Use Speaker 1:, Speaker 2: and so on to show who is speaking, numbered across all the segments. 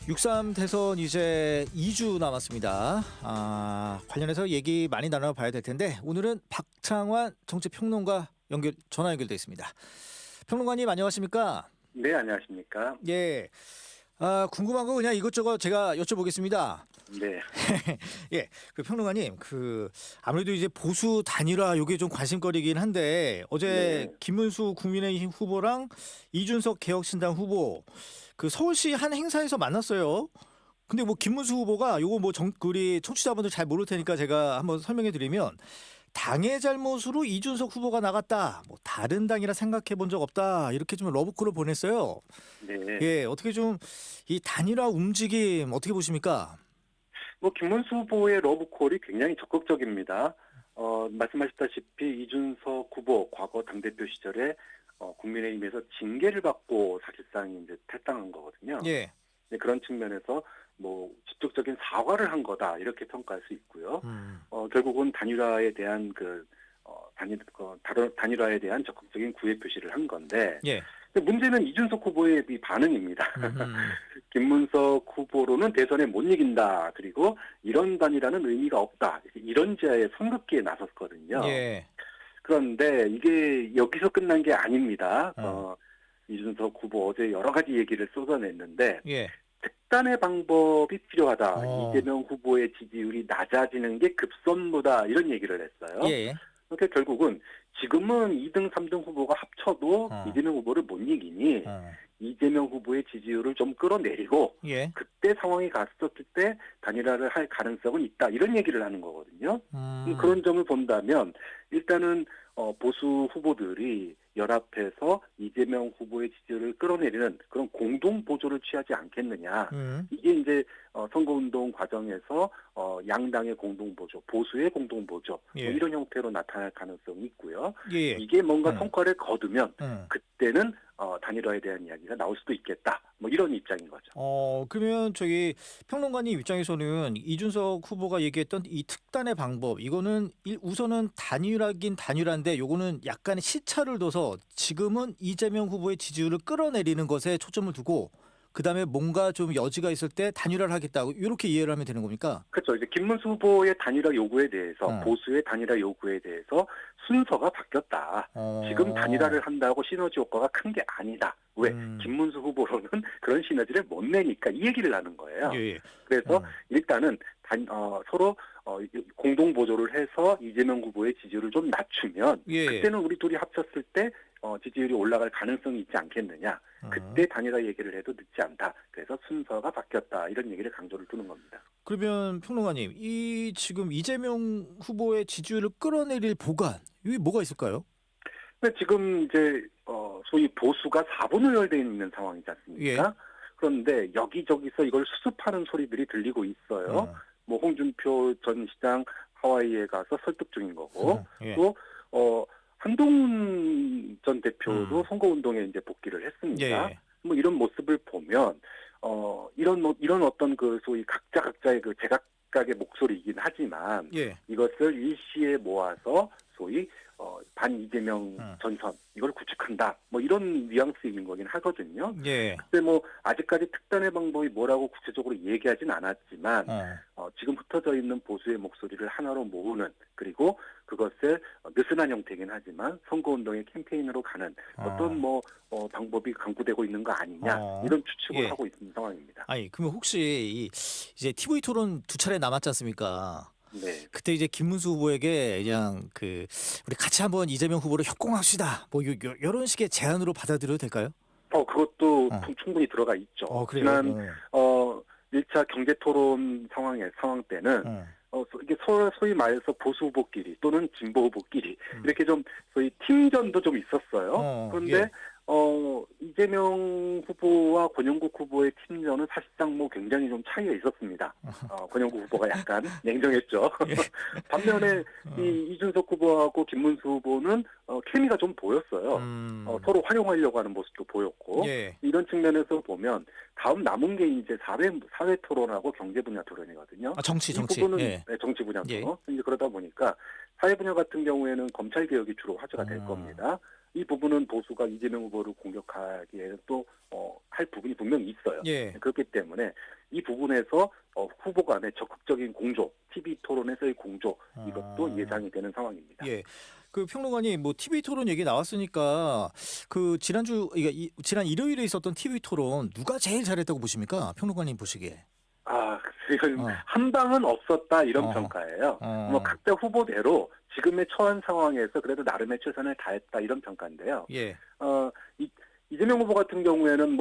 Speaker 1: 6.3 대선 이제 2주 남았습니다. 관련해서 얘기 많이 나눠봐야 될 텐데 오늘은 박창환 정치평론가 전화 연결돼 있습니다. 평론가님 안녕하십니까?
Speaker 2: 네, 안녕하십니까?
Speaker 1: 예. 궁금한 거 그냥 이것저것 제가 여쭤보겠습니다.
Speaker 2: 네.
Speaker 1: 예, 그 평론가님, 아무래도 이제 보수 단일화 요게 좀 관심거리긴 한데 어제
Speaker 2: 네.
Speaker 1: 김문수 국민의힘 후보랑 이준석 개혁신당 후보 그 서울시 한 행사에서 만났어요. 근데 뭐 김문수 후보가 요거 뭐 우리 청취자분들 잘 모를 테니까 제가 한번 설명해 드리면 당의 잘못으로 이준석 후보가 나갔다. 뭐 다른 당이라 생각해 본 적 없다. 이렇게 좀 러브콜을 보냈어요.
Speaker 2: 네.
Speaker 1: 예, 어떻게 좀 이 단일화 움직임 어떻게 보십니까?
Speaker 2: 김문수 후보의 러브콜이 굉장히 적극적입니다. 말씀하셨다시피 이준석 후보 과거 당대표 시절에 국민의힘에서 징계를 받고 사실상 이제 탈당한 거거든요.
Speaker 1: 예.
Speaker 2: 네, 그런 측면에서 직접적인 사과를 한 거다 이렇게 평가할 수 있고요. 결국은 단일화에 대한 단일화에 대한 적극적인 구애 표시를 한 건데.
Speaker 1: 예.
Speaker 2: 문제는 이준석 후보의 이 반응입니다. 김문석 후보로는 대선에 못 이긴다. 그리고 이런 단일화는 의미가 없다. 이런 지하에 선긋기에 나섰거든요.
Speaker 1: 예.
Speaker 2: 그런데 이게 여기서 끝난 게 아닙니다. 이준석 후보 어제 여러 가지 얘기를 쏟아냈는데
Speaker 1: 예.
Speaker 2: 특단의 방법이 필요하다. 이재명 후보의 지지율이 낮아지는 게 급선무다. 이런 얘기를 했어요.
Speaker 1: 예.
Speaker 2: 그러니까 결국은 지금은 2등, 3등 후보가 합쳐도 이재명 후보를 못 이기니 이재명 후보의 지지율을 좀 끌어내리고
Speaker 1: 예.
Speaker 2: 그때 상황이 갔었을 때 단일화를 할 가능성은 있다. 이런 얘기를 하는 거거든요. 그런 점을 본다면 일단은 보수 후보들이 연합해서 이재명 후보의 지지율을 끌어내리는 그런 공동 보조를 취하지 않겠느냐. 이게 이제 선거운동 과정에서 양당의 공동 보조, 보수의 공동 보조
Speaker 1: 예.
Speaker 2: 이런 형태로 나타날 가능성이 있고요.
Speaker 1: 예.
Speaker 2: 이게 뭔가 성과를 거두면 그때는 단일화에 대한 이야기가 나올 수도 있겠다. 이런 입장인 거죠.
Speaker 1: 그러면 평론가님 입장에서는 이준석 후보가 얘기했던 이 특단의 방법 이거는 우선은 단일화긴 단일화인데 요거는 약간의 시차를 둬서 지금은 이재명 후보의 지지율을 끌어내리는 것에 초점을 두고 그다음에 뭔가 좀 여지가 있을 때 단일화를 하겠다 이렇게 이해를 하면 되는 겁니까?
Speaker 2: 그렇죠. 이제 김문수 후보의 단일화 요구에 대해서 보수의 단일화 요구에 대해서 순서가 바뀌었다. 지금 단일화를 한다고 시너지 효과가 큰 게 아니다. 왜? 김문수 후보로는 그런 시너지를 못 내니까 이 얘기를 하는 거예요.
Speaker 1: 예.
Speaker 2: 그래서 일단은 서로 공동 보조를 해서 이재명 후보의 지지율을 좀 낮추면 그때는 우리 둘이 합쳤을 때 지지율이 올라갈 가능성이 있지 않겠느냐. 그때 단일화 얘기를 해도 늦지 않다. 그래서 순서가 바뀌었다. 이런 얘기를 강조를 두는 겁니다.
Speaker 1: 그러면 평론가님, 지금 이재명 후보의 지지율을 끌어내릴 보관, 이게 뭐가 있을까요?
Speaker 2: 지금 이제 소위 보수가 4분의열되어 있는 상황이지 않습니까?
Speaker 1: 예.
Speaker 2: 그런데 여기저기서 이걸 수습하는 소리들이 들리고 있어요. 홍준표 전 시장 하와이에 가서 설득 중인 거고
Speaker 1: 예.
Speaker 2: 또 한동훈 전 대표도 선거운동에 이제 복귀를 했습니다.
Speaker 1: 예.
Speaker 2: 이런 모습을 보면 이런 어떤 소위 각자의 제각각의 목소리이긴 하지만
Speaker 1: 예.
Speaker 2: 이것을 일시에 모아서 소위 반 이재명 전선 이걸 구축한다. 이런 뉘앙스인 거긴 하거든요.
Speaker 1: 예.
Speaker 2: 근데 아직까지 특단의 방법이 뭐라고 구체적으로 얘기하진 않았지만 지금 흩어져 있는 보수의 목소리를 하나로 모으는 그리고 그것을 느슨한 형태이긴 하지만 선거운동의 캠페인으로 가는 어떤 방법이 강구되고 있는 거 아니냐 이런 추측을 하고 있는 상황입니다.
Speaker 1: 아니 그러면 혹시 이제 TV 토론 2차례 남았지 않습니까?
Speaker 2: 네.
Speaker 1: 그때 이제 김문수 후보에게 그냥 우리 같이 한번 이재명 후보를 협공합시다. 이런 식의 제안으로 받아들여도 될까요?
Speaker 2: 그것도 충분히 들어가 있죠.
Speaker 1: 그래요?
Speaker 2: 지난 1차 경제 토론 상황 때는 이게 소위 말해서 보수 후보끼리 또는 진보 후보끼리 이렇게 좀 소위 팀전도 좀 있었어요. 그런데 이재명 후보와 권영국 후보의 팀전은 사실상 굉장히 좀 차이가 있었습니다. 권영국 후보가 약간 냉정했죠. 반면에 이준석 후보하고 김문수 후보는 케미가 좀 보였어요. 서로 활용하려고 하는 모습도 보였고 이런 측면에서 보면 다음 남은 게 이제 사회 토론하고 경제 분야 토론이거든요.
Speaker 1: 정치.
Speaker 2: 이 부분은 정치 분야 토론. 이제 그러다 보니까 사회 분야 같은 경우에는 검찰 개혁이 주로 화제가 될 겁니다. 이 부분은 보수가 이재명 후보를 공격하기에는 또 할 부분이 분명히 있어요.
Speaker 1: 예.
Speaker 2: 그렇기 때문에 이 부분에서 후보 간의 적극적인 공조, TV 토론에서의 공조 이것도 예상이 되는 상황입니다.
Speaker 1: 예. 그 평론가님 뭐 TV 토론 얘기 나왔으니까 그 지난주 지난 일요일에 있었던 TV 토론 누가 제일 잘했다고 보십니까? 평론가님 보시기에.
Speaker 2: 지금
Speaker 1: 어.
Speaker 2: 한 방은 없었다 이런
Speaker 1: 어.
Speaker 2: 평가예요.
Speaker 1: 어.
Speaker 2: 각자 후보대로 지금의 처한 상황에서 그래도 나름의 최선을 다했다 이런 평가인데요.
Speaker 1: 예.
Speaker 2: 이재명 후보 같은 경우에는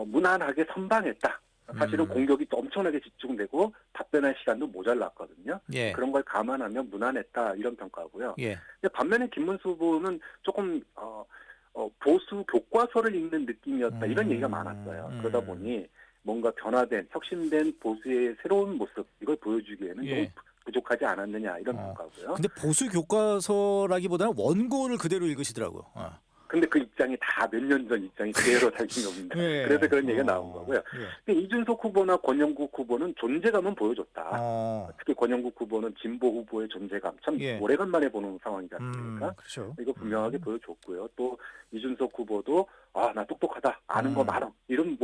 Speaker 2: 무난하게 선방했다. 사실은 공격이 또 엄청나게 집중되고 답변할 시간도 모자랐거든요.
Speaker 1: 예.
Speaker 2: 그런 걸 감안하면 무난했다 이런 평가고요.
Speaker 1: 예.
Speaker 2: 근데 반면에 김문수 후보는 조금 보수 교과서를 읽는 느낌이었다 이런 얘기가 많았어요. 그러다 보니 뭔가 변화된 혁신된 보수의 새로운 모습 이걸 보여주기에는
Speaker 1: 예.
Speaker 2: 좀 부족하지 않았느냐 이런 평가고요.
Speaker 1: 근데 보수 교과서라기보다는 원고를 그대로 읽으시더라고요.
Speaker 2: 근데 그 입장이 다 몇 년 전 입장이 그대로 살긴 겁니다.
Speaker 1: 예.
Speaker 2: 그래서 그런 얘기가 나온 거고요.
Speaker 1: 예.
Speaker 2: 근데 이준석 후보나 권영국 후보는 존재감은 보여줬다. 특히 권영국 후보는 진보 후보의 존재감 참
Speaker 1: 예.
Speaker 2: 오래간만에 보는 상황이지 않습니까?
Speaker 1: 그렇죠.
Speaker 2: 이거 분명하게 보여줬고요. 또 이준석 후보도 나 똑똑하다, 아는 거 많아 이런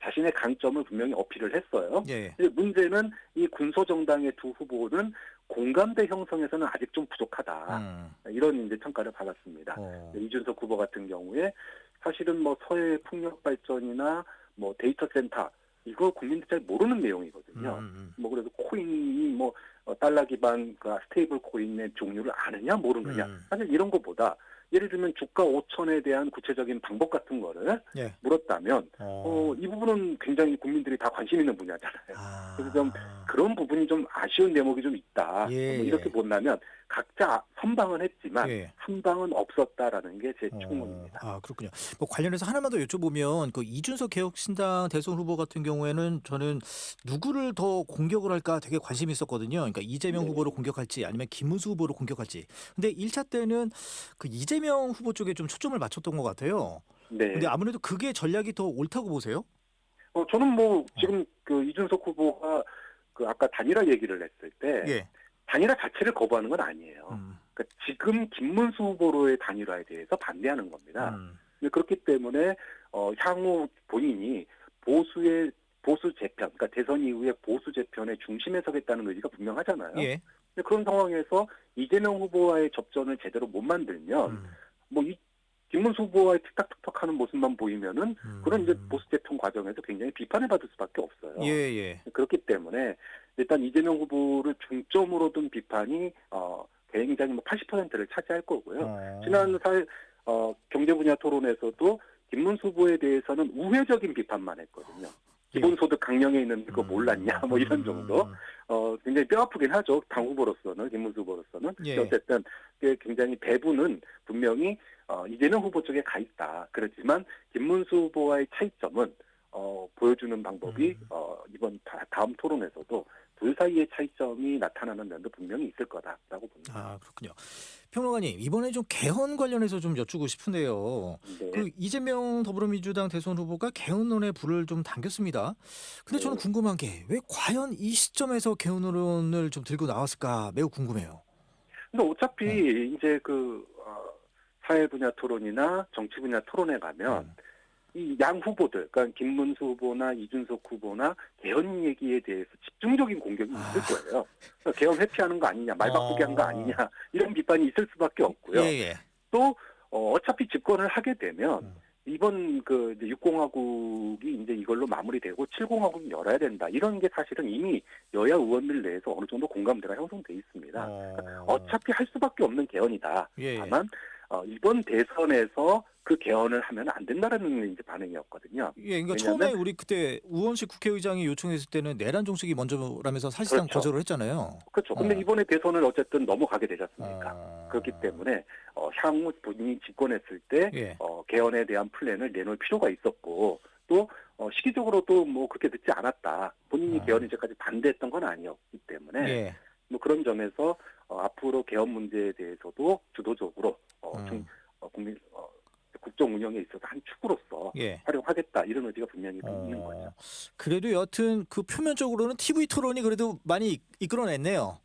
Speaker 2: 자신의 강점을 분명히 어필을 했어요.
Speaker 1: 예.
Speaker 2: 근데 문제는 이 군소정당의 두 후보는 공감대 형성에서는 아직 좀 부족하다. 이런 이제 평가를 받았습니다. 이준석 후보 같은 경우에 사실은 서해 풍력 발전이나 데이터 센터 이거 국민들이 잘 모르는 내용이거든요. 그래서 코인이 달러 기반 스테이블 코인의 종류를 아느냐 모르느냐. 사실 이런 것보다 예를 들면 주가 5천에 대한 구체적인 방법 같은 거를
Speaker 1: 예.
Speaker 2: 물었다면 이 부분은 굉장히 국민들이 다 관심 있는 분야잖아요. 그래서 좀 그런 부분이 좀 아쉬운 대목이 좀 있다.
Speaker 1: 예.
Speaker 2: 이렇게 본다면 각자 선방은 했지만
Speaker 1: 예.
Speaker 2: 한 방은 없었다라는 게 제 충문입니다.
Speaker 1: 그렇군요. 관련해서 하나만 더 여쭤보면 그 이준석 개혁신당 대선 후보 같은 경우에는 저는 누구를 더 공격을 할까 되게 관심이 있었거든요. 그러니까 이재명
Speaker 2: 네.
Speaker 1: 후보를 공격할지 아니면 김문수 후보를 공격할지. 근데 1차 때는 그 이재명 후보 쪽에 좀 초점을 맞췄던 것 같아요.
Speaker 2: 네.
Speaker 1: 근데 아무래도 그게 전략이 더 옳다고 보세요?
Speaker 2: 저는 지금 그 이준석 후보가 아까 단일화 얘기를 했을 때
Speaker 1: 예.
Speaker 2: 단일화 자체를 거부하는 건 아니에요. 그러니까 지금 김문수 후보로의 단일화에 대해서 반대하는 겁니다. 그렇기 때문에 향후 본인이 보수 재편, 그러니까 대선 이후에 보수 재편의 중심에 서겠다는 의지가 분명하잖아요.
Speaker 1: 예.
Speaker 2: 근데 그런 상황에서 이재명 후보와의 접전을 제대로 못 만들면 이 김문수 후보와의 틱탁틱탁하는 모습만 보이면은 그런 이제 보수 재편 과정에서 굉장히 비판을 받을 수밖에 없어요.
Speaker 1: 예.
Speaker 2: 그렇기 때문에 일단 이재명 후보를 중점으로 둔 비판이 굉장히 80%를 차지할 거고요. 지난 경제 분야 토론에서도 김문수 후보에 대해서는 우회적인 비판만 했거든요. 기본소득 강령에 있는데 그거 몰랐냐 이런 정도. 굉장히 뼈아프긴 하죠. 당 후보로서는 김문수 후보로서는.
Speaker 1: 예.
Speaker 2: 어쨌든 굉장히 배분은 분명히 이재명 후보 쪽에 가 있다. 그렇지만 김문수 후보와의 차이점은 보여주는 방법이 이번 다음 토론에서도 둘 사이의 차이점이 나타나는 면도 분명히 있을 거다라고 봅니다.
Speaker 1: 그렇군요. 평론가님 이번에 좀 개헌 관련해서 좀 여쭈고 싶은데요.
Speaker 2: 네.
Speaker 1: 그 이재명 더불어민주당 대선 후보가 개헌론에 불을 좀 당겼습니다. 근데 저는 궁금한 게 왜 과연 이 시점에서 개헌론을 좀 들고 나왔을까 매우 궁금해요.
Speaker 2: 근데 어차피 이제 사회 분야 토론이나 정치 분야 토론에 가면 이 양 후보들, 그러니까 김문수 후보나 이준석 후보나 개헌 얘기에 대해서 집중적인 공격이 있을 거예요. 그러니까 개헌 회피하는 거 아니냐, 말 바꾸게 한 거 아니냐 이런 비판이 있을 수밖에 없고요.
Speaker 1: 예.
Speaker 2: 또 어차피 집권을 하게 되면 이번 이제 6공화국이 이제 이걸로 마무리되고 7공화국이 열어야 된다. 이런 게 사실은 이미 여야 의원들 내에서 어느 정도 공감대가 형성돼 있습니다. 그러니까 어차피 할 수밖에 없는 개헌이다.
Speaker 1: 예.
Speaker 2: 다만 이번 대선에서 그 개헌을 하면 안 된다라는 이제 반응이었거든요.
Speaker 1: 예, 그러니까 처음에 우리 그때 우원식 국회의장이 요청했을 때는 내란 정책이 먼저라면서 사실상
Speaker 2: 그렇죠.
Speaker 1: 거절을 했잖아요.
Speaker 2: 그렇죠. 근데 이번에 대선을 어쨌든 넘어가게 되지 않습니까? 그렇기 때문에 향후 본인이 집권했을 때
Speaker 1: 예.
Speaker 2: 개헌에 대한 플랜을 내놓을 필요가 있었고 또 시기적으로도 그렇게 늦지 않았다. 본인이 개헌 이제까지 반대했던 건 아니었기 때문에
Speaker 1: 예.
Speaker 2: 그런 점에서 앞으로 개헌 문제에 대해서도 주도적으로 국정 운영에 있어서 한 축으로서
Speaker 1: 예.
Speaker 2: 활용하겠다 이런 의지가 분명히 있는 거죠.
Speaker 1: 그래도 여튼 그 표면적으로는 TV 토론이 그래도 많이 이끌어냈네요.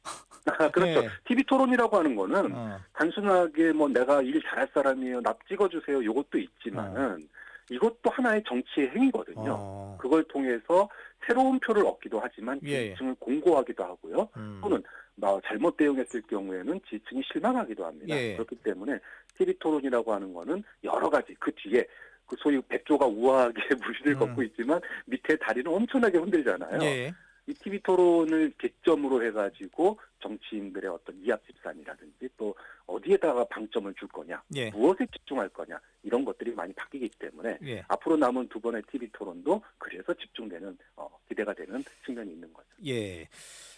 Speaker 2: 그렇죠.
Speaker 1: 예.
Speaker 2: TV 토론이라고 하는 거는
Speaker 1: 어.
Speaker 2: 단순하게 뭐 내가 일 잘할 사람이에요, 나 찍어주세요, 이것도 있지만은 이것도 하나의 정치의 행위거든요.
Speaker 1: 어.
Speaker 2: 그걸 통해서 새로운 표를 얻기도 하지만
Speaker 1: 예.
Speaker 2: 지지층을 공고하기도 하고요. 또는 잘못 대응했을 경우에는 지지층이 실망하기도 합니다.
Speaker 1: 예.
Speaker 2: 그렇기 때문에 TV 토론이라고 하는 거는 여러 가지 그 뒤에 그 소위 백조가 우아하게 무리를 걷고 있지만 밑에 다리는 엄청나게 흔들잖아요.
Speaker 1: 예.
Speaker 2: 이 TV 토론을 개점으로 해가지고 정치인들의 어떤 이합 집산이라든지 또 어디에다가 방점을 줄 거냐,
Speaker 1: 예.
Speaker 2: 무엇에 집중할 거냐 이런 것들이 많이 바뀌기 때문에
Speaker 1: 예.
Speaker 2: 앞으로 남은 두 번의 TV 토론도 그래서 집중되는 기대가 되는 측면이 있는 거죠.
Speaker 1: 예.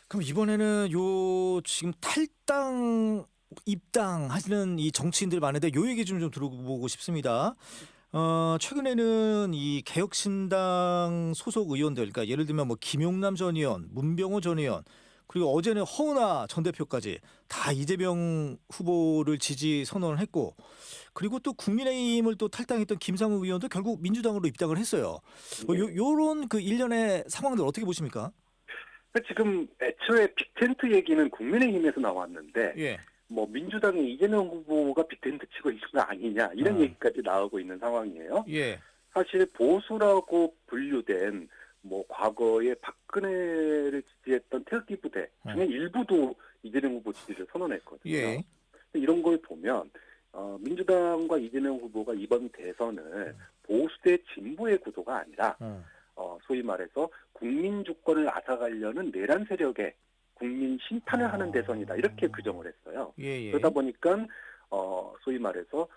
Speaker 1: 그럼 이번에는 요 지금 탈당 입당하시는 이 정치인들 많은데 요 얘기 좀 들어보고 싶습니다. 최근에는 이 개혁신당 소속 의원들, 그러니까 예를 들면 뭐 김용남 전 의원, 문병호 전 의원, 그리고 어제는 허은하 전 대표까지 다 이재명 후보를 지지 선언을 했고, 그리고 또 국민의힘을 또 탈당했던 김상욱 의원도 결국 민주당으로 입당을 했어요. 요런 그 일련의 상황들 어떻게 보십니까?
Speaker 2: 지금 애초에 빅텐트 얘기는 국민의힘에서 나왔는데
Speaker 1: 예.
Speaker 2: 뭐 민주당의 이재명 후보가 빅텐트 치고 있는 거 아니냐 이런 얘기까지 나오고 있는 상황이에요.
Speaker 1: 예.
Speaker 2: 사실 보수라고 분류된 뭐 과거에 박근혜를 지지했던 태극기 부대 중에 일부도 이재명 후보 지지를 선언했거든요.
Speaker 1: 예.
Speaker 2: 이런 걸 보면 민주당과 이재명 후보가 이번 대선을 보수 대 진보의 구도가 아니라 소위 말해서 국민 주권을 앗아가려는 내란 세력의 국민 심판을 하는 대선이다 이렇게 규정을 했어요.
Speaker 1: 예.
Speaker 2: 그러다 보니까 소위 말해서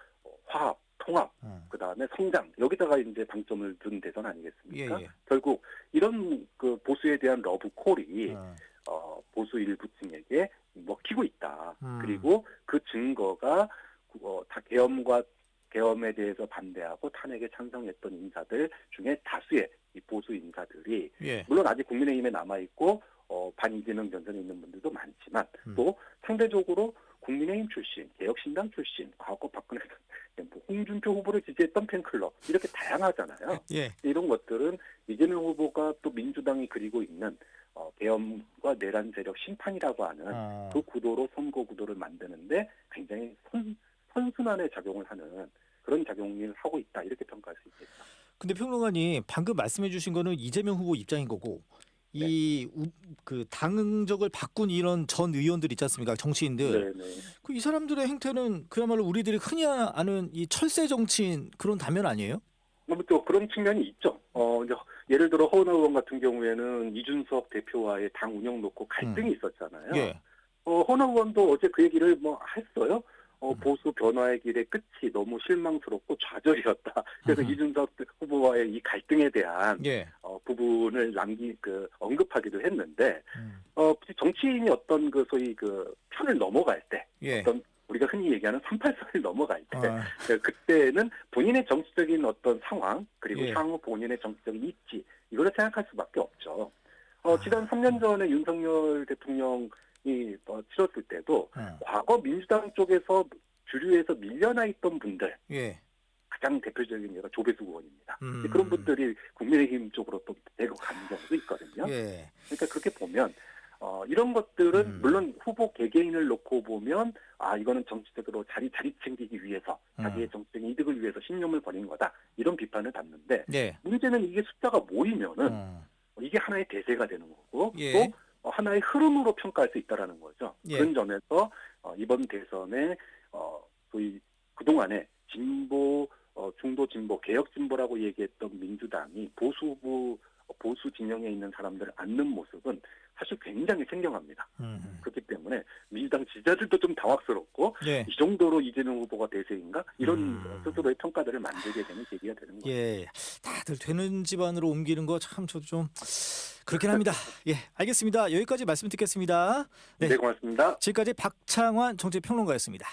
Speaker 2: 화합, 통합, 그다음에 성장 여기다가 이제 방점을 둔 대선 아니겠습니까?
Speaker 1: 예.
Speaker 2: 결국 이런 그 보수에 대한 러브콜이 보수 일부층에게 먹히고 있다. 그리고 그 증거가 다 계엄에 대해서 반대하고 탄핵에 찬성했던 인사들 중에 다수의 이 보수 인사들이
Speaker 1: 예.
Speaker 2: 물론 아직 국민의힘에 남아 있고 반이재명 전선에 있는 분들도 많지만 또 상대적으로 국민의힘 출신, 개혁신당 출신, 과거 박근혜 홍준표 후보를 지지했던 팬클럽 이렇게 다양하잖아요.
Speaker 1: 예.
Speaker 2: 이런 것들은 이재명 후보가 또 민주당이 그리고 있는 계엄과 내란 세력 심판이라고 하는 그 구도로 선거 구도를 만드는데 굉장히 선순환의 작용을 하는 그런 작용을 하고 있다 이렇게 평가할 수 있겠죠.
Speaker 1: 근데 평론가님 방금 말씀해 주신 거는 이재명 후보 입장인 거고 그 당적을 바꾼 이런 전 의원들 있지 않습니까? 정치인들.
Speaker 2: 네네.
Speaker 1: 이 사람들의 행태는 그야말로 우리들이 흔히 아는 이 철새 정치인 그런 단면 아니에요?
Speaker 2: 또 그런 측면이 있죠. 이제 예를 들어 허은하 의원 같은 경우에는 이준석 대표와의 당 운영 놓고 갈등이 있었잖아요.
Speaker 1: 예.
Speaker 2: 허은하 의원도 어제 그 얘기를 했어요. 보수 변화의 길의 끝이 너무 실망스럽고 좌절이었다. 그래서 이준석 후보와의 이 갈등에 대한 부분을 언급하기도 했는데 정치인이 어떤 그 소위 그 편을 넘어갈 때 어떤 우리가 흔히 얘기하는 38선을 넘어갈 때 그때는 본인의 정치적인 어떤 상황 그리고 향후 본인의 정치적인 입지 이거를 생각할 수밖에 없죠. 지난 3년 전에 윤석열 대통령이 치렀을 때도 과거 민주당 쪽에서 주류에서 밀려나 있던 분들 가장 대표적인 예가 조배수 의원입니다. 그런 분들이 국민의힘 쪽으로 또 대거 가는 경우도 있거든요. 그러니까 그렇게 보면 이런 것들은 물론 후보 개개인을 놓고 보면 이거는 정치적으로 자리 챙기기 위해서 자기의 정치적인 이득을 위해서 신념을 버린 거다 이런 비판을 받는데 문제는 이게 숫자가 모이면은 이게 하나의 대세가 되는 거고 또 하나의 흐름으로 평가할 수 있다라는 거죠. 그런 점에서 이번 대선에 소위 그동안에 진보, 중도 진보, 개혁 진보라고 얘기했던 민주당이 보수 진영에 있는 사람들을 안는 모습은 사실 굉장히 생경합니다. 그렇기 때문에 민주당 지지자들도 좀 당황스럽고 이 정도로 이재명 후보가 대세인가 이런 스스로의 평가들을 만들게 되는 계기가 되는 거예요.
Speaker 1: 다들 되는 집안으로 옮기는 거 참 저도 좀 그렇긴 합니다. 알겠습니다. 여기까지 말씀 듣겠습니다.
Speaker 2: 네, 고맙습니다.
Speaker 1: 지금까지 박창환 정치평론가였습니다.